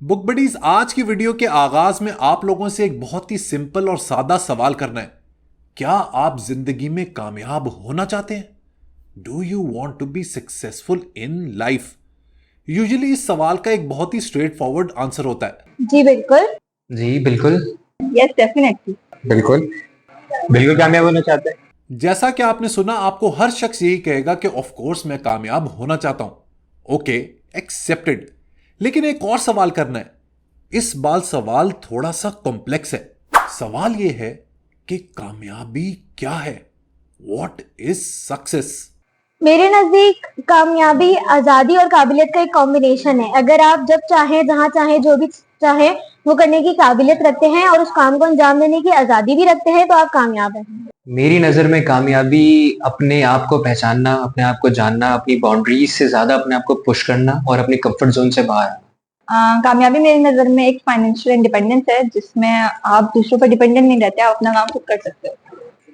Book buddies, आज की video के आगाज में आप लोगों से एक बहुत ही सिंपल और सादा सवाल करना है। क्या आप जिंदगी में कामयाब होना चाहते हैं? Do you want to be successful in life? Usually इस सवाल का एक बहुत ही स्ट्रेट फॉरवर्ड आंसर होता है। जी बिल्कुल। जी बिल्कुल। Yes definitely. बिल्कुल। बिल्कुल कामयाब होना चाहते हैं। जैसा कि आपने सुना, आपको हर शख्स यही कहेगा कि ऑफ कोर्स मैं कामयाब होना चाहता हूं। Okay, accepted. लेकिन एक और सवाल करना है। इस बार सवाल थोड़ा सा कॉम्प्लेक्स है। सवाल यह है कि कामयाबी क्या है? What is success? मेरे नजदीक कामयाबी आजादी और काबिलियत का एक कॉम्बिनेशन है। अगर आप जब चाहें, जहां चाहें, जो भी चाहें वो करने की काबिलियत रखते हैं और उस काम को अंजाम देने की आजादी भी रखते हैं तो आप कामयाब हैं। मेरी नजर में कामयाबी अपने आप को पहचानना, अपने आप को जानना, अपनी बाउंड्रीज से ज्यादा अपने आप को पुश करना और अपनी कंफर्ट जोन से बाहर आना। कामयाबी मेरी नजर में एक फाइनेंशियल इंडिपेंडेंस है जिसमें आप दूसरों पर डिपेंडेंट नहीं रहते, आप अपना काम खुद कर सकते हो।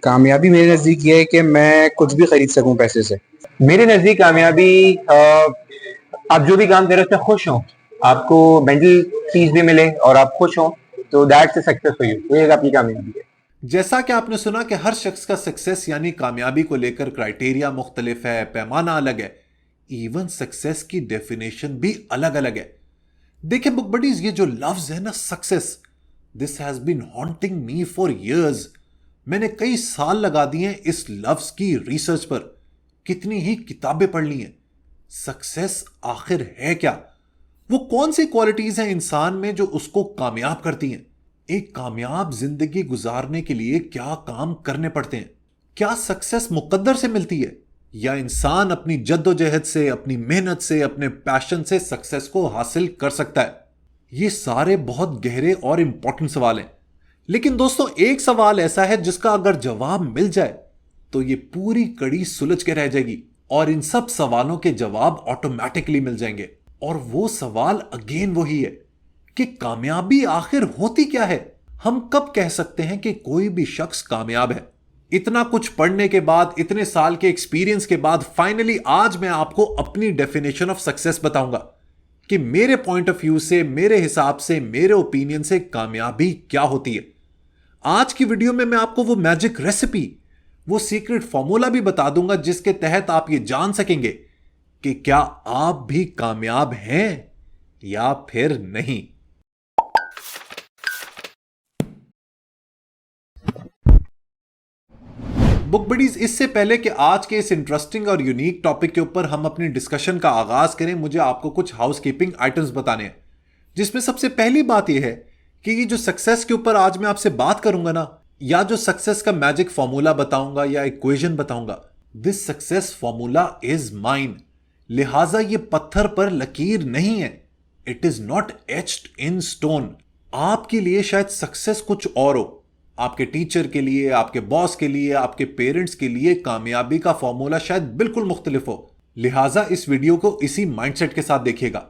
कामयाबी मेरे नजदीक ये है कि मैं कुछ भी खरीद सकूं पैसे से। मेरे नजदीक कामयाबी आप जो भी काम कर रहे हो उसमें खुश हो, आपको मेंटल पीस भी मिले और आप खुश हो, तो that's a success for you. ये आपकी कामयाबी है। जैसा कि आपने सुना कि हर शख्स का सक्सेस यानी कामयाबी को लेकर क्राइटेरिया मुख्तलिफ है, पैमाना अलग है। इवन सक्सेस की डेफिनेशन भी अलग अलग है। देखिए बुक बडीज, ये जो लफ्ज है ना success, this has been haunting me for years. मैंने कई साल लगा दिए हैं इस लफ्ज की रिसर्च पर। कितनी ही किताबें पढ़ ली हैं। सक्सेस आखिर है क्या? वो कौन सी क्वालिटीज हैं इंसान में जो उसको कामयाब करती हैं? एक कामयाब जिंदगी गुजारने के लिए क्या काम करने पड़ते हैं? क्या सक्सेस मुकद्दर से मिलती है या इंसान अपनी जद्दोजहद से, अपनी मेहनत से, अपने पैशन से सक्सेस को हासिल कर सकता है? ये सारे बहुत गहरे और इंपॉर्टेंट सवाल हैं। लेकिन दोस्तों, एक सवाल ऐसा है जिसका अगर जवाब मिल जाए तो ये पूरी कड़ी सुलझ के रह जाएगी और इन सब सवालों के जवाब ऑटोमेटिकली मिल जाएंगे। और वो सवाल अगेन वही है कि कामयाबी आखिर होती क्या है? हम कब कह सकते हैं कि कोई भी शख्स कामयाब है? इतना कुछ पढ़ने के बाद, इतने साल के एक्सपीरियंस के बाद फाइनली आज मैं आपको अपनी डेफिनेशन ऑफ सक्सेस बताऊंगा कि मेरे पॉइंट ऑफ व्यू से, मेरे हिसाब से, मेरे ओपिनियन से कामयाबी क्या होती है। आज की वीडियो में मैं आपको वो मैजिक रेसिपी, वो सीक्रेट फॉर्मूला भी बता दूंगा जिसके तहत आप ये जान सकेंगे कि क्या आप भी कामयाब हैं या फिर नहीं। बुक बडीज, इससे पहले कि आज के इस इंटरेस्टिंग और यूनिक टॉपिक के ऊपर हम अपनी डिस्कशन का आगाज करें, मुझे आपको कुछ हाउसकीपिंग आइटम्स बताने हैं। जिसमें सबसे पहली बात यह है कि ये जो सक्सेस के ऊपर आज मैं आपसे बात करूंगा ना, या जो सक्सेस का मैजिक फॉर्मूला बताऊंगा या इक्वेशन बताऊंगा, this success formula is mine. लिहाजा ये पत्थर पर लकीर नहीं है। It is not etched in stone. आपके लिए शायद सक्सेस कुछ और हो, आपके टीचर के लिए, आपके बॉस के लिए, आपके पेरेंट्स के लिए कामयाबी का फॉर्मूला शायद बिल्कुल मुख्तलिफ हो। लिहाजा इस वीडियो को इसी माइंडसेट के साथ देखिएगा।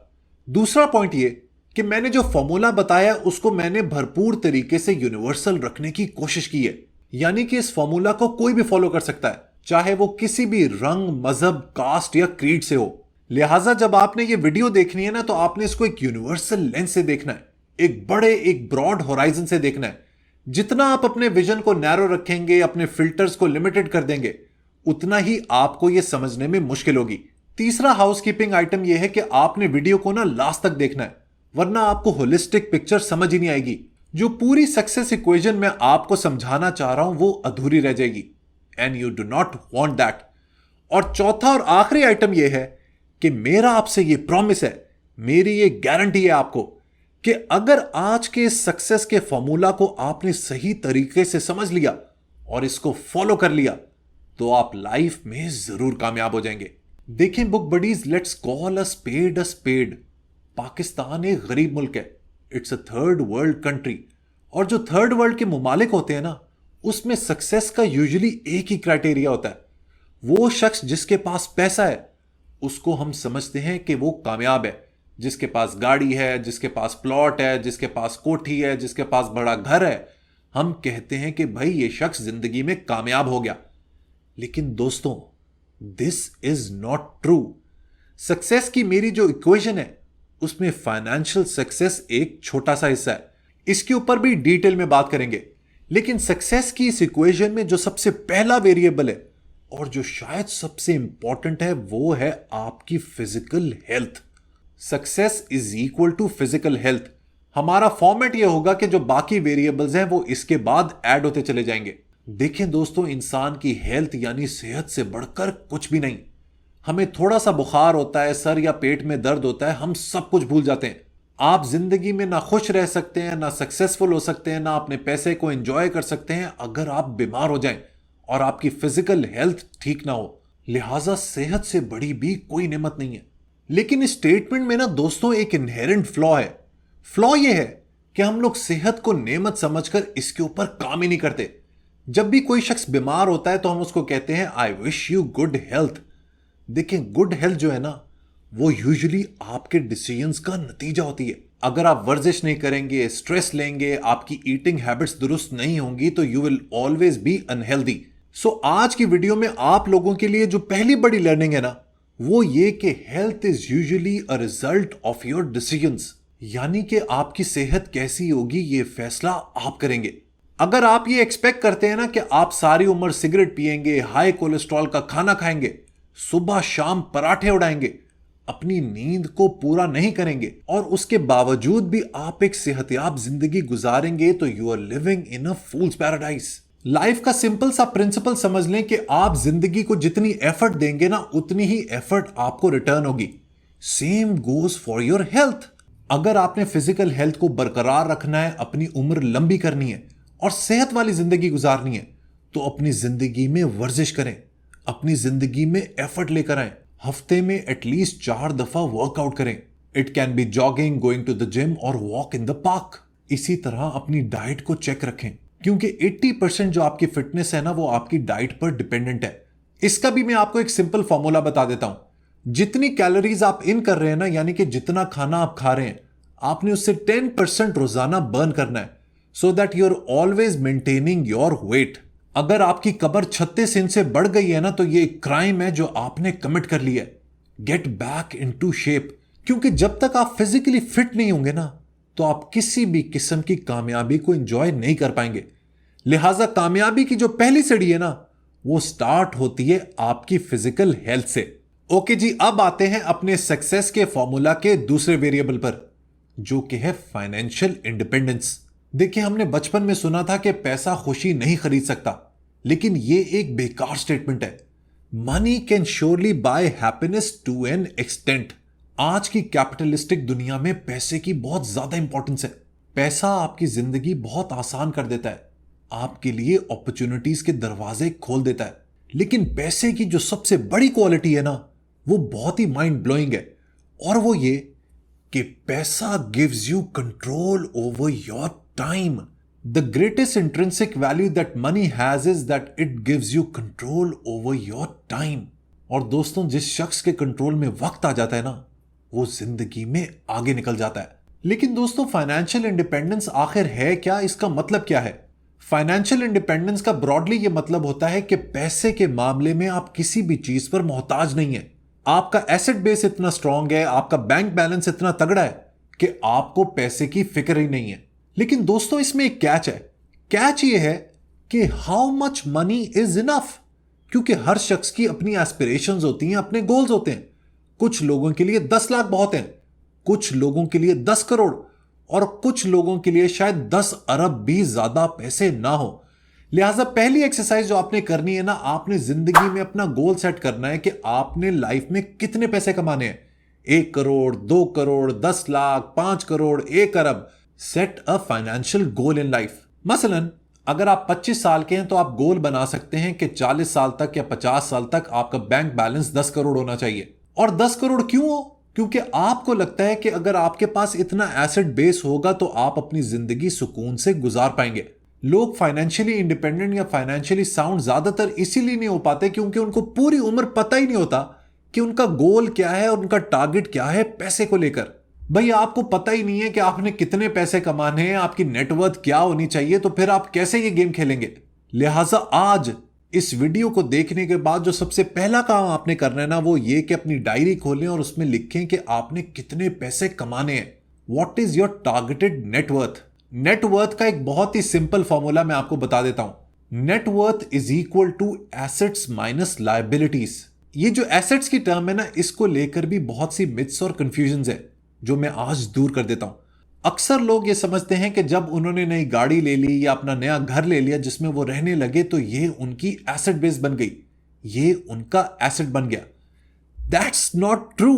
दूसरा पॉइंट ये कि मैंने जो फॉर्मूला बताया उसको मैंने भरपूर तरीके से यूनिवर्सल रखने की कोशिश की है। यानी कि इस फॉर्मूला को कोई भी फॉलो कर सकता है, चाहे वो किसी भी रंग, मजहब, कास्ट या क्रीड से हो। लिहाजा जब आपने ये वीडियो देखनी है ना, तो आपने इसको एक यूनिवर्सल लेंस से देखना है, एक बड़े, एक ब्रॉड होराइजन से देखना है। जितना आप अपने विजन को नैरो रखेंगे, अपने फिल्टर्स को लिमिटेड कर देंगे, उतना ही आपको यह समझने में मुश्किल होगी। तीसरा हाउसकीपिंग आइटम यह है कि आपने वीडियो को ना लास्ट तक देखना है, वरना आपको होलिस्टिक पिक्चर समझ ही नहीं आएगी। जो पूरी सक्सेस इक्वेशन मैं आपको समझाना चाह रहा हूं वो अधूरी रह जाएगी, and you do not want that. और चौथा और आखिरी आइटम यह है कि मेरा आपसे यह प्रॉमिस है, मेरी ये गारंटी है आपको कि अगर आज के सक्सेस के फॉर्मूला को आपने सही तरीके से समझ लिया और इसको फॉलो कर लिया तो आप लाइफ में जरूर कामयाब हो जाएंगे। देखें book buddies, let's call a spade a spade. Pakistan एक गरीब मुल्क है, it's a third world country. और जो थर्ड वर्ल्ड के मुमालिक होते हैं ना, उसमें सक्सेस का यूजुअली एक ही क्राइटेरिया होता है। वो शख्स जिसके पास पैसा है उसको हम समझते हैं कि वो कामयाब है। जिसके पास गाड़ी है, जिसके पास प्लॉट है, जिसके पास कोठी है, जिसके पास बड़ा घर है, हम कहते हैं कि भाई ये शख्स जिंदगी में कामयाब हो गया। लेकिन दोस्तों, this is not true. Success की मेरी जो इक्वेशन है उसमें फाइनेंशियल सक्सेस एक छोटा सा हिस्सा है। इसके ऊपर भी डिटेल में बात करेंगे, लेकिन सक्सेस की इस इक्वेशन में जो सबसे पहला वेरिएबल है और जो शायद सबसे इंपॉर्टेंट है वो है आपकी physical health. Success is equal to physical health. हमारा फॉर्मेट यह होगा कि जो बाकी वेरिएबल्स हैं वो इसके बाद ऐड होते चले जाएंगे। देखें दोस्तों, इंसान की हेल्थ यानी सेहत से बढ़कर कुछ भी नहीं। हमें थोड़ा सा बुखार होता है, सर या पेट में दर्द होता है, हम सब कुछ भूल जाते हैं। आप जिंदगी में ना खुश रह सकते हैं, ना सक्सेसफुल हो सकते हैं, ना अपने पैसे को एंजॉय कर सकते हैं अगर आप बीमार हो जाएं और आपकी फिजिकल हेल्थ ठीक ना हो। लिहाजा सेहत से बड़ी भी कोई नेमत नहीं है। लेकिन इस स्टेटमेंट में ना दोस्तों एक इनहेरेंट फ्लॉ है। फ्लॉ ये है कि हम लोग सेहत को नेमत समझकर इसके ऊपर काम ही नहीं करते। जब भी कोई शख्स बीमार होता है तो हम उसको कहते हैं I wish you good health. देखें, गुड हेल्थ जो है ना वो यूजुअली आपके डिसीजंस का नतीजा होती है। अगर आप वर्जिश नहीं करेंगे, स्ट्रेस लेंगे, आपकी ईटिंग हैबिट्स दुरुस्त नहीं होंगी तो you will always be unhealthy. So आज की वीडियो में आप लोगों के लिए जो पहली बड़ी लर्निंग है ना वो ये कि health is usually a result of your decisions, यानी कि आपकी सेहत कैसी होगी ये फैसला आप करेंगे। अगर आप ये एक्सपेक्ट करते हैं ना कि आप सारी उम्र सिगरेट पिएंगे, हाई कोलेस्ट्रॉल का खाना खाएंगे, सुबह शाम पराठे उड़ाएंगे, अपनी नींद को पूरा नहीं करेंगे और उसके बावजूद भी आप एक सेहतयाब जिंदगी गुजारेंगे तो you are living in a fool's paradise. Life का सिंपल सा प्रिंसिपल समझ लें कि आप जिंदगी को जितनी एफर्ट देंगे ना उतनी ही एफर्ट आपको रिटर्न होगी। Same goes for your health. अगर आपने फिजिकल हेल्थ को बरकरार रखना है, अपनी उम्र लंबी करनी है और सेहत वाली जिंदगी गुजारनी है तो अपनी जिंदगी में वर्जिश करें, अपनी जिंदगी में एफर्ट लेकर आए। हफ्ते में एटलीस्ट 4 दफा वर्कआउट करें। It can be jogging, going to the gym और वॉक इन द पार्क। इसी तरह अपनी डाइट को चेक रखें क्योंकि 80% जो आपकी फिटनेस है ना वो आपकी डाइट पर डिपेंडेंट है। इसका भी मैं आपको एक सिंपल फॉर्मूला बता देता हूं। जितनी कैलोरीज आप इन कर रहे हैं ना, यानी कि जितना खाना आप खा रहे हैं, आपने उससे 10% रोजाना बर्न करना है so that you are always maintaining your weight. अगर आपकी कमर 36 इंच से बढ़ गई है ना तो ये एक क्राइम है जो आपने कमिट कर लिया है। गेट बैक इनटू शेप, क्योंकि जब तक आप फिजिकली फिट नहीं होंगे ना तो आप किसी भी किस्म की कामयाबी को एंजॉय नहीं कर पाएंगे। लिहाजा कामयाबी की जो पहली सीढ़ी है ना वो स्टार्ट होती है आपकी फिजिकल हेल्थ से। ओके जी, अब आते हैं अपने सक्सेस के फॉर्मूला के दूसरे वेरिएबल पर जो कि है फाइनेंशियल इंडिपेंडेंस। देखिए, हमने बचपन में सुना था कि पैसा खुशी नहीं खरीद सकता, लेकिन ये एक बेकार स्टेटमेंट है। Money can surely buy happiness to an extent. आज की कैपिटलिस्टिक दुनिया में पैसे की बहुत ज्यादा इंपॉर्टेंस है। पैसा आपकी जिंदगी बहुत आसान कर देता है, आपके लिए अपॉर्चुनिटीज के दरवाजे खोल देता है, लेकिन पैसे की जो सबसे बड़ी क्वालिटी है ना वो बहुत ही माइंड ब्लोइंग है और वो ये कि पैसा gives you control over your time. The greatest intrinsic value that money has is that it gives you control over your time. और दोस्तों, जिस शख्स के कंट्रोल में वक्त आ जाता है ना वो जिंदगी में आगे निकल जाता है। लेकिन दोस्तों, फाइनेंशियल इंडिपेंडेंस आखिर है क्या? इसका मतलब क्या है? फाइनेंशियल इंडिपेंडेंस का ब्रॉडली ये मतलब होता है कि पैसे के मामले में आप किसी भी चीज पर मोहताज नहीं है। आपका एसेट बेस इतना स्ट्रांग है, आपका बैंक बैलेंस इतना तगड़ा है कि आपको पैसे की फिक्र ही नहीं है। लेकिन दोस्तों, इसमें एक कैच है। कैच ये है कि how much money is enough, क्योंकि हर शख्स की अपनी एस्पिरेशंस होती हैं, अपने गोल्स होते हैं। कुछ लोगों के लिए 10 लाख बहुत हैं, कुछ लोगों के लिए 10 करोड़ और कुछ लोगों के लिए शायद 10 अरब भी ज्यादा पैसे ना हो। लिहाजा पहली एक्सरसाइज जो आपने करनी है ना, आपने जिंदगी में अपना गोल सेट करना है कि आपने लाइफ में कितने पैसे कमाने हैं। 1 करोड़, 2 करोड़, 10 लाख, 5 करोड़, 1 अरब। Set a financial goal in life. मसलन अगर आप 25 साल के हैं तो आप गोल बना सकते हैं कि 40 साल तक या 50 साल तक आपका बैंक बैलेंस 10 करोड़ होना चाहिए। और 10 करोड़ क्यों हो? क्योंकि आपको लगता है कि अगर आपके पास इतना एसेट बेस होगा तो आप अपनी जिंदगी सुकून से गुजार पाएंगे। लोग फाइनेंशियली इंडिपेंडेंट या फाइनेंशियली साउंड ज्यादातर इसीलिए नहीं हो पाते क्योंकि उनको पूरी उम्र पता ही नहीं होता कि उनका गोल क्या है और उनका टारगेट क्या है पैसे को लेकर। भाई, आपको पता ही नहीं है कि आपने कितने पैसे कमाने हैं, आपकी नेटवर्थ क्या होनी चाहिए, तो फिर आप कैसे ये गेम खेलेंगे? लिहाजा आज इस वीडियो को देखने के बाद जो सबसे पहला काम आपने करना है ना, वो ये कि अपनी डायरी खोलें और उसमें लिखें कि आपने कितने पैसे कमाने हैं। What is your targeted net worth. Net worth का एक बहुत ही सिंपल फॉर्मूला मैं आपको बता देता हूं। Net worth is equal to assets minus liabilities. ये जो एसेट्स की टर्म है ना, इसको लेकर भी बहुत सी मिथ्स और कंफ्यूजन है जो मैं आज दूर कर देता हूं। अक्सर लोग ये समझते हैं कि जब उन्होंने नई गाड़ी ले ली या अपना नया घर ले लिया जिसमें वो रहने लगे तो ये उनकी एसेट बेस बन गई, ये उनका एसेट बन गया। That's not true.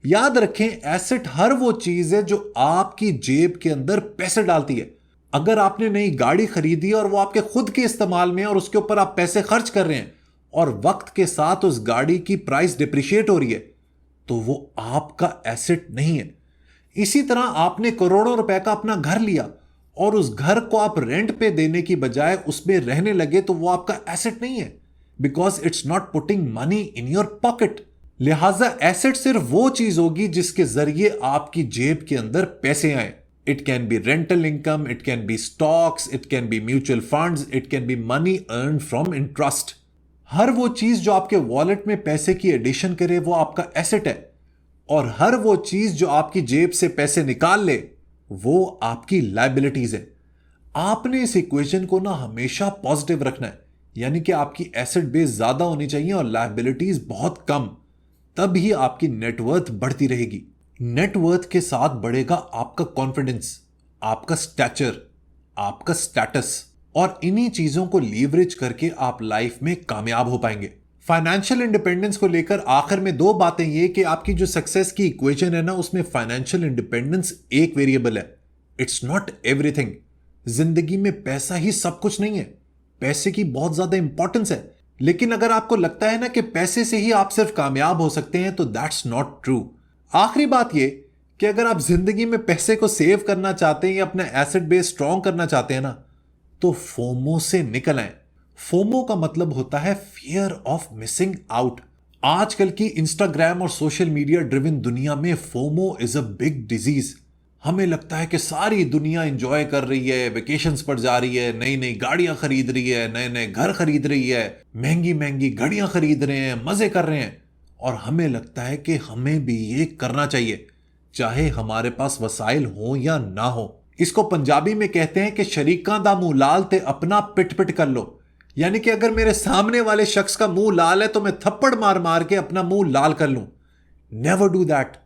याद रखें, एसेट हर वो चीज है जो आपकी जेब के अंदर पैसे डालती है। अगर आपने नई गाड़ी खरीदी और वो आपके खुद के इस्तेमाल में और उसके ऊपर आप पैसे खर्च कर रहे हैं और वक्त के साथ उस गाड़ी की प्राइस डिप्रिशिएट हो रही है, तो वो आपका एसेट नहीं है। इसी तरह आपने करोड़ों रुपए का अपना घर लिया और उस घर को आप रेंट पे देने की बजाय उसमें रहने लगे तो वो आपका एसेट नहीं है, because it's not putting money in your pocket. लिहाजा एसेट सिर्फ वो चीज होगी जिसके जरिए आपकी जेब के अंदर पैसे आए। It can be rental income, it can be stocks, it can be mutual funds, it can be money earn from interest. हर वो चीज जो आपके वॉलेट में पैसे की एडिशन करे वो आपका एसेट है, और हर वो चीज जो आपकी जेब से पैसे निकाल ले वो आपकी लायबिलिटीज है। आपने इस इक्वेशन को ना हमेशा पॉजिटिव रखना है, यानी कि आपकी एसेट बेस ज्यादा होनी चाहिए और लायबिलिटीज बहुत कम, तब ही आपकी नेटवर्थ बढ़ती रहेगी। नेटवर्थ के साथ बढ़ेगा आपका कॉन्फिडेंस, आपका स्टैचर, आपका स्टेटस, और इन्हीं चीजों को लीवरेज करके आप लाइफ में कामयाब हो पाएंगे। फाइनेंशियल इंडिपेंडेंस को लेकर आखिर में दो बातें ये कि आपकी जो सक्सेस की इक्वेशन है ना, उसमें फाइनेंशियल इंडिपेंडेंस एक वेरिएबल है, इट्स नॉट एवरीथिंग। जिंदगी में पैसा ही सब कुछ नहीं है, पैसे की बहुत ज्यादा इंपॉर्टेंस है, लेकिन अगर आपको लगता है ना कि पैसे से ही आप सिर्फ कामयाब हो सकते हैं तो दैट्स नॉट ट्रू। आखिरी बात ये कि अगर आप जिंदगी में पैसे को सेव करना चाहते हैं या अपना एसेट बेस स्ट्रॉन्ग करना चाहते हैं ना, तो फोमो से निकल आए। फोमो का मतलब होता है फियर ऑफ मिसिंग आउट। आजकल की इंस्टाग्राम और सोशल मीडिया ड्रिवन दुनिया में FOMO is a big disease. हमें लगता है कि सारी दुनिया एंजॉय कर रही है, वेकेशंस पर जा रही है, नई नई गाड़ियां खरीद रही है, नए नए घर खरीद रही है, महंगी महंगी घड़ियां खरीद रहे हैं, मजे कर रहे हैं, और हमें लगता है कि हमें भी ये करना चाहिए, चाहे हमारे पास वसाइल हो या ना हो। इसको पंजाबी में कहते हैं कि शरीका दा मुंह लाल ते अपना पिट पिट कर लो, यानी कि अगर मेरे सामने वाले शख्स का मुंह लाल है तो मैं थप्पड़ मार मार के अपना मुंह लाल कर लूं। Never do that.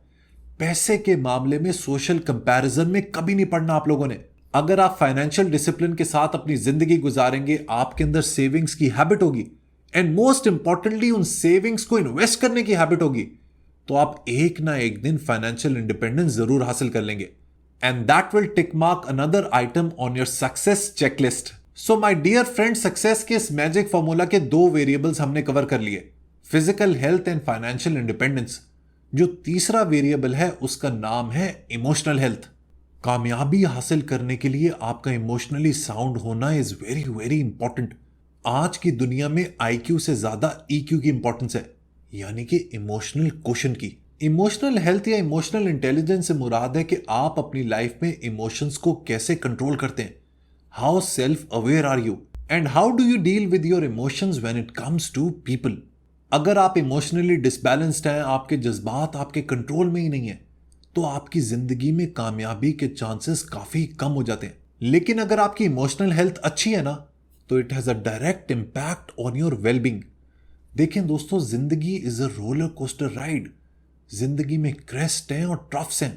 पैसे के मामले में सोशल कंपैरिजन में कभी नहीं पड़ना आप लोगों ने। अगर आप फाइनेंशियल डिसिप्लिन के साथ अपनी जिंदगी गुजारेंगे, आपके अंदर सेविंग्स की हैबिट होगी, एंड मोस्ट इंपॉर्टेंटली उन सेविंग्स को इन्वेस्ट करने की हैबिट होगी, तो आप एक ना एक दिन फाइनेंशियल इंडिपेंडेंस जरूर हासिल कर लेंगे, and that will tick mark another item on your success checklist. So my dear friend, success के इस मैजिक फॉर्मूला के दो वेरिएबल्स हमने कवर कर लिए, physical health and financial independence. जो तीसरा वेरिएबल है उसका नाम है इमोशनल हेल्थ। कामयाबी हासिल करने के लिए आपका इमोशनली साउंड होना इज वेरी वेरी इंपॉर्टेंट। आज की दुनिया में आईक्यू से ज्यादा ईक्यू की इंपॉर्टेंस है, यानी कि इमोशनल क्वोशंट की। इमोशनल हेल्थ या इमोशनल इंटेलिजेंस से मुराद है कि आप अपनी लाइफ में इमोशंस को कैसे कंट्रोल करते हैं। How self aware are you and how do you deal with your emotions when it comes to people. अगर आप इमोशनली डिसबैलेंस्ड हैं, आपके जज्बात आपके कंट्रोल में ही नहीं है, तो आपकी जिंदगी में कामयाबी के चांसेस काफी कम हो जाते हैं। लेकिन अगर आपकी इमोशनल हेल्थ अच्छी है ना, तो it has a direct impact on your wellbeing. देखें दोस्तों, जिंदगी is a roller coaster ride. जिंदगी में क्रेस्ट हैं और ट्रफ्स हैं।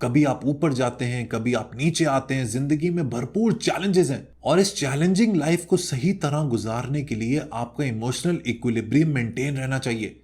कभी आप ऊपर जाते हैं, कभी आप नीचे आते हैं। जिंदगी में भरपूर चैलेंजेस हैं, और इस चैलेंजिंग लाइफ को सही तरह गुजारने के लिए आपका इमोशनल इक्विलिब्रियम मेंटेन रहना चाहिए।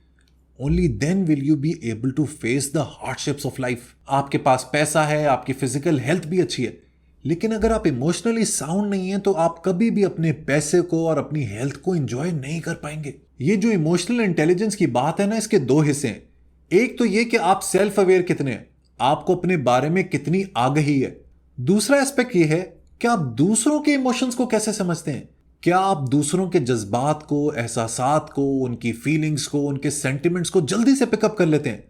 Only then will you be able to face the hardships of life. आपके पास पैसा है, आपकी फिजिकल हेल्थ भी अच्छी है, लेकिन अगर आप इमोशनली साउंड नहीं है तो आप कभी भी अपने पैसे को और अपनी हेल्थ को एंजॉय नहीं कर पाएंगे। ये जो इमोशनल इंटेलिजेंस की बात है ना, इसके दो हिस्से हैं। एक तो ये कि आप सेल्फ अवेयर कितने हैं, आपको अपने बारे में कितनी आगाही है। दूसरा एस्पेक्ट ये है कि आप दूसरों के इमोशंस को कैसे समझते हैं। क्या आप दूसरों के जज्बात को, एहसासात को, उनकी फीलिंग्स को, उनके सेंटिमेंट्स को जल्दी से पिकअप कर लेते हैं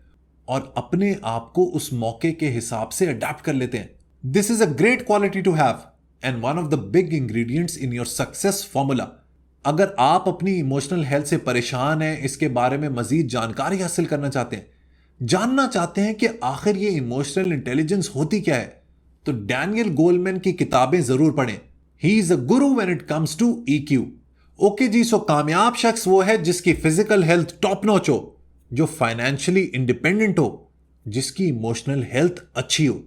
और अपने आप को उस मौके के हिसाब से अडेप्ट कर लेते हैं। This is a great quality to have and one of the big ingredients in your success formula. अगर आप अपनी इमोशनल हेल्थ से परेशान हैं, इसके बारे में मजीद जानकारी हासिल करना चाहते हैं, जानना चाहते हैं कि आखिर ये इमोशनल इंटेलिजेंस होती क्या है, तो डैनियल गोलमैन की किताबें जरूर पढ़ें। ही is a guru when it comes to EQ. Okay जी, सो कामयाब शख्स वो है जिसकी फिजिकल हेल्थ टॉप नॉच हो, जो फाइनेंशियली इंडिपेंडेंट हो, जिसकी इमोशनल हेल्थ अच्छी हो।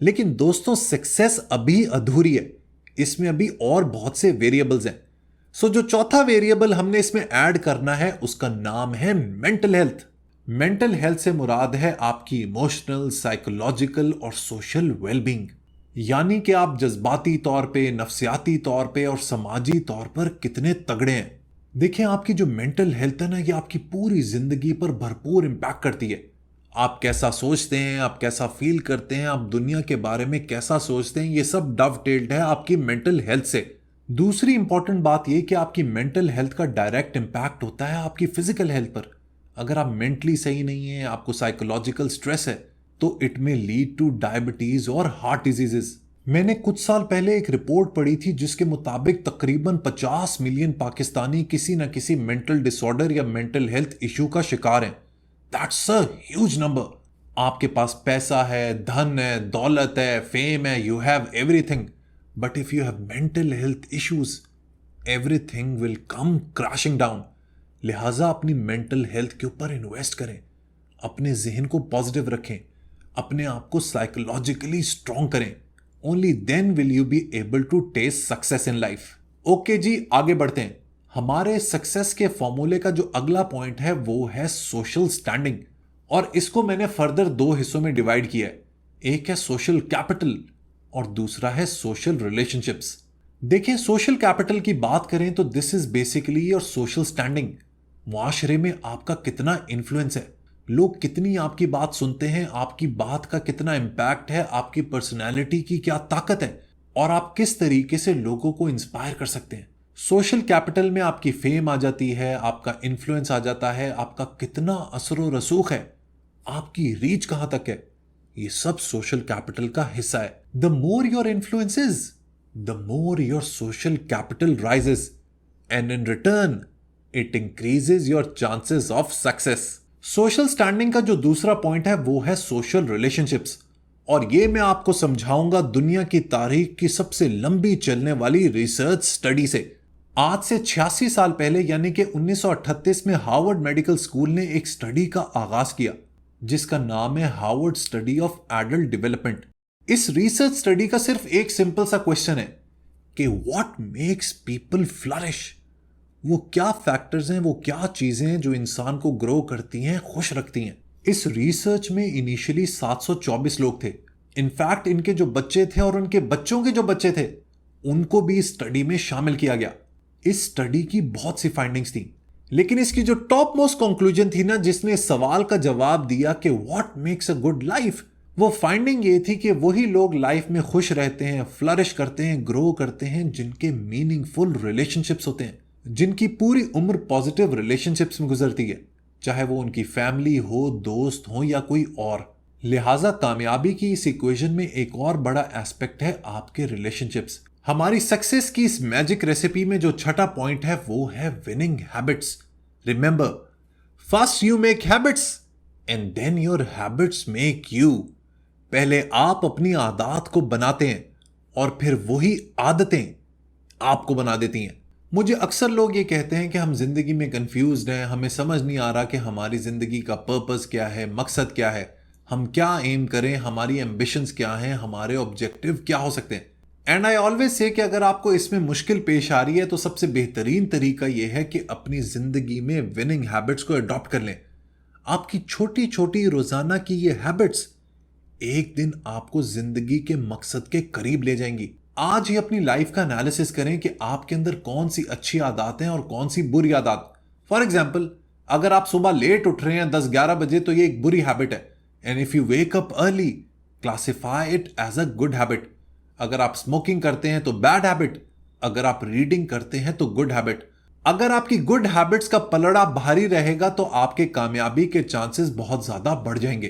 लेकिन दोस्तों, सक्सेस अभी अधूरी है, इसमें अभी और बहुत से वेरिएबल्स हैं। सो जो चौथा वेरिएबल हमने इसमें ऐड करना है उसका नाम है मेंटल हेल्थ। मेंटल हेल्थ से मुराद है आपकी इमोशनल, साइकोलॉजिकल और सोशल वेलबींग, यानी कि आप जज्बाती तौर पे, नफ्सियाती तौर पे और समाजी तौर पर कितने तगड़े हैं। देखिए, आपकी जो मेंटल हेल्थ है ना, ये आपकी पूरी जिंदगी पर भरपूर इंपैक्ट करती है। आप कैसा सोचते हैं, आप कैसा फील करते हैं, आप दुनिया के बारे में कैसा सोचते हैं, ये सब डवटेल्ड है आपकी मेंटल हेल्थ से। दूसरी इंपॉर्टेंट बात यह कि आपकी मेंटल हेल्थ का डायरेक्ट इंपैक्ट होता है आपकी फिजिकल हेल्थ पर। अगर आप मेंटली सही नहीं है, आपको साइकोलॉजिकल स्ट्रेस है, तो इट में लीड टू डायबिटीज और हार्ट डिजीजेस। मैंने कुछ साल पहले एक रिपोर्ट पढ़ी थी जिसके मुताबिक तकरीबन 50 मिलियन पाकिस्तानी किसी न किसी मेंटल डिसऑर्डर या मेंटल हेल्थ इशू का शिकार हैं। That's a huge number. आपके पास पैसा है, धन है, दौलत है, फेम है, you have everything, but if you have mental health issues, everything will come crashing down. लिहाजा अपनी मेंटल हेल्थ के ऊपर इन्वेस्ट करें, अपने जहन को पॉजिटिव रखें, अपने आप को साइकोलॉजिकली स्ट्रॉन्ग करें। Only then will you be able to taste success in life. Okay जी, आगे बढ़ते हैं। हमारे सक्सेस के फॉर्मूले का जो अगला पॉइंट है वो है सोशल स्टैंडिंग, और इसको मैंने फर्दर 2 हिस्सों में डिवाइड किया है। एक है सोशल कैपिटल और दूसरा है सोशल रिलेशनशिप्स। देखिए, सोशल कैपिटल की बात करें तो this is basically your social standing. मुआशरे में आपका कितना इन्फ्लुएंस है, लोग कितनी आपकी बात सुनते हैं, आपकी बात का कितना इंपैक्ट है, आपकी पर्सनैलिटी की क्या ताकत है, और आप किस तरीके से लोगों को इंस्पायर कर सकते हैं। सोशल कैपिटल में आपकी फेम आ जाती है, आपका इन्फ्लुएंस आ जाता है, आपका कितना असर व रसूख है, आपकी रीच कहां तक है, ये सब सोशल कैपिटल का हिस्सा है। The more your influence is, the more your social capital rises, and in return it increases your chances of success. Social standing का जो दूसरा पॉइंट है वो है सोशल रिलेशनशिप्स, और ये मैं आपको समझाऊंगा दुनिया की तारीख की सबसे लंबी चलने वाली रिसर्च स्टडी से। आज से 86 साल पहले यानी कि 1938 में हार्वर्ड मेडिकल स्कूल ने एक स्टडी का आगाज किया जिसका नाम है Harvard study of adult development. इस रिसर्च स्टडी का सिर्फ एक सिंपल सा क्वेश्चन है कि व्हाट मेक्स पीपल फ्लरिश। वो क्या फैक्टर्स हैं, वो क्या चीजें हैं जो इंसान को ग्रो करती हैं, खुश रखती हैं। इस रिसर्च में इनिशियली 724 लोग थे। इनफैक्ट इनके जो बच्चे थे और उनके बच्चों के जो बच्चे थे उनको भी इस स्टडी में शामिल किया गया। इस स्टडी की बहुत सी फाइंडिंग्स थी, लेकिन इसकी जो टॉप मोस्ट कंक्लूजन थी ना, जिसने इस सवाल का जवाब दिया कि what makes a good life, वो फाइंडिंग ये थी कि वही लोग लाइफ में खुश रहते हैं, फ्लरिश करते हैं, ग्रो करते हैं जिनके मीनिंगफुल रिलेशनशिप्स होते हैं, जिनकी पूरी उम्र पॉजिटिव रिलेशनशिप्स में गुजरती है, चाहे वो उनकी फैमिली हो, दोस्त हो या कोई और। लिहाजा कामयाबी की इस इक्वेशन में एक और बड़ा एस्पेक्ट है आपके रिलेशनशिप्स। हमारी सक्सेस की इस मैजिक रेसिपी में जो छठा पॉइंट है वो है winning habits. Remember, first you make habits and then your habits make you. पहले आप अपनी आदत को बनाते हैं और फिर वही आदतें आपको बना देती हैं। मुझे अक्सर लोग ये कहते हैं कि हम जिंदगी में कंफ्यूज्ड हैं, हमें समझ नहीं आ रहा कि हमारी जिंदगी का पर्पस क्या है, मकसद क्या है, हम क्या एम करें, हमारी एम्बिशंस क्या हैं, हमारे ऑब्जेक्टिव क्या हो सकते हैं। एंड आई ऑलवेज से कि अगर आपको इसमें मुश्किल पेश आ रही है तो सबसे बेहतरीन तरीका यह है कि अपनी जिंदगी में विनिंग हैबिट्स को अडॉप्ट कर लें। आपकी छोटी छोटी रोजाना की ये हैबिट्स एक दिन आपको जिंदगी के मकसद के करीब ले जाएंगी। आज ही अपनी लाइफ का एनालिसिस करें कि आपके अंदर कौन सी अच्छी आदतें हैं और कौन सी बुरी आदत। फॉर एग्जाम्पल, अगर आप सुबह लेट उठ रहे हैं 10-11 बजे तो ये एक बुरी हैबिट है, and if you wake up early classify it as a good habit. अगर आप स्मोकिंग करते हैं तो बैड हैबिट, अगर आप रीडिंग करते हैं तो गुड हैबिट। अगर आपकी गुड हैबिट्स का पलड़ा भारी रहेगा तो आपके कामयाबी के चांसेस बहुत ज्यादा बढ़ जाएंगे,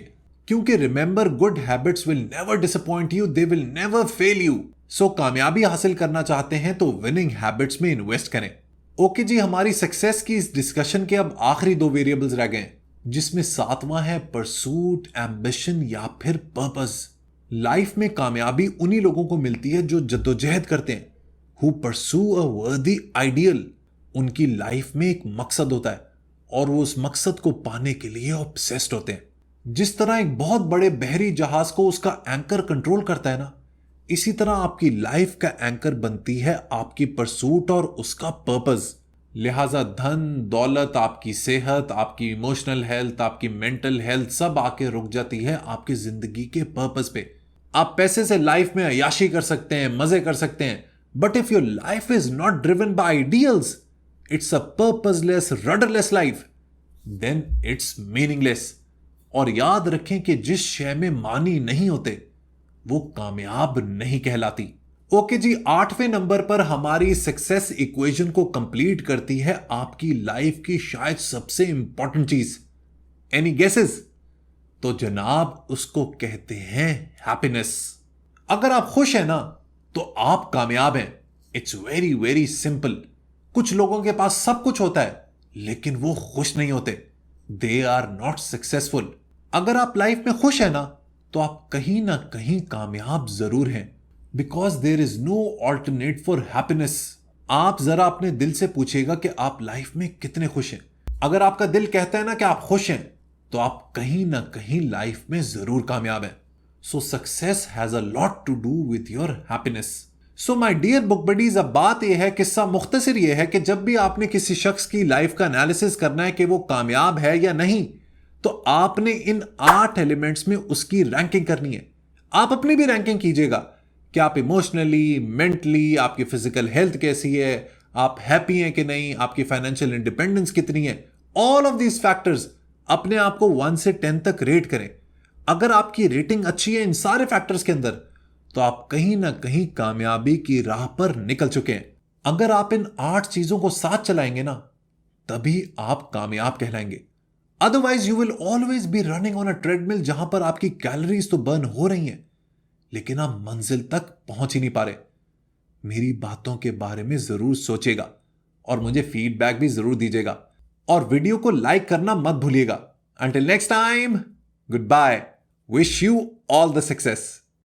क्योंकि remember, good habits will never disappoint you, they will never fail you. So कामयाबी हासिल करना चाहते हैं तो विनिंग हैबिट्स में इन्वेस्ट करें। ओके जी, हमारी सक्सेस की इस डिस्कशन के अब आखिरी 2 वेरिएबल्स रह गए, जिसमें 7वां है परसूट, एम्बिशन या फिर पर्पस। लाइफ में कामयाबी उन्हीं लोगों को मिलती है जो जद्दोजहद करते हैं, हु परसू अ वर्दी आइडियल। उनकी लाइफ में एक मकसद होता है और वो उस मकसद को पाने के लिए ऑब्सेस्ड होते हैं। जिस तरह एक बहुत बड़े बहरी जहाज को उसका एंकर कंट्रोल करता है ना, इसी तरह आपकी लाइफ का एंकर बनती है आपकी परसूट और उसका पर्पस। लिहाजा धन दौलत, आपकी सेहत, आपकी इमोशनल हेल्थ, आपकी मेंटल हेल्थ सब आके रुक जाती है आपकी जिंदगी के पर्पस पे। आप पैसे से लाइफ में अयाशी कर सकते हैं, मजे कर सकते हैं, but if your life is not driven by ideals, it's a purposeless rudderless life, then it's meaningless. और याद रखें कि जिस शय में मानी नहीं होते वो कामयाब नहीं कहलाती। ओके जी, 8वें नंबर पर हमारी सक्सेस इक्वेशन को कंप्लीट करती है आपकी लाइफ की शायद सबसे इंपॉर्टेंट चीज। Any guesses? तो जनाब उसको कहते हैं हैप्पीनेस। अगर आप खुश हैं ना तो आप कामयाब हैं। It's very very simple. कुछ लोगों के पास सब कुछ होता है लेकिन वो खुश नहीं होते, दे आर नॉट सक्सेसफुल। अगर आप लाइफ में खुश हैं ना तो आप कहीं ना कहीं कामयाब जरूर हैं, because there is no alternate for happiness. आप जरा अपने दिल से पूछिएगा कि आप लाइफ में कितने खुश हैं। अगर आपका दिल कहता है ना कि आप खुश हैं तो आप कहीं ना कहीं लाइफ में जरूर कामयाब हैं। So success has a lot to do with your happiness. So my dear book buddies, अब बात यह है, किस्सा मुख्तसर यह है कि जब भी आपने किसी शख्स की लाइफ का एनालिसिस करना है कि वो कामयाब है या नहीं, तो आपने इन 8 एलिमेंट्स में उसकी रैंकिंग करनी है। आप अपनी भी रैंकिंग कीजिएगा कि आप इमोशनली, मेंटली, आपकी फिजिकल हेल्थ कैसी है, आप हैप्पी हैं कि नहीं, आपकी फाइनेंशियल इंडिपेंडेंस कितनी है। ऑल ऑफ दीज फैक्टर्स अपने आप को 1 से 10 तक रेट करें। अगर आपकी रेटिंग अच्छी है इन सारे फैक्टर्स के अंदर, तो आप कहीं ना कहीं कामयाबी की राह पर निकल चुके हैं। अगर आप इन 8 चीजों को साथ चलाएंगे ना, तभी आप कामयाब कहलाएंगे। Otherwise you will always be running on a treadmill, जहां पर आपकी कैलोरीज तो बर्न हो रही हैं लेकिन आप मंजिल तक पहुंच ही नहीं पा रहे। मेरी बातों के बारे में जरूर सोचेगा और मुझे फीडबैक भी जरूर दीजिएगा, और वीडियो को लाइक करना मत भूलिएगा। Until next time, good bye, wish you all the success.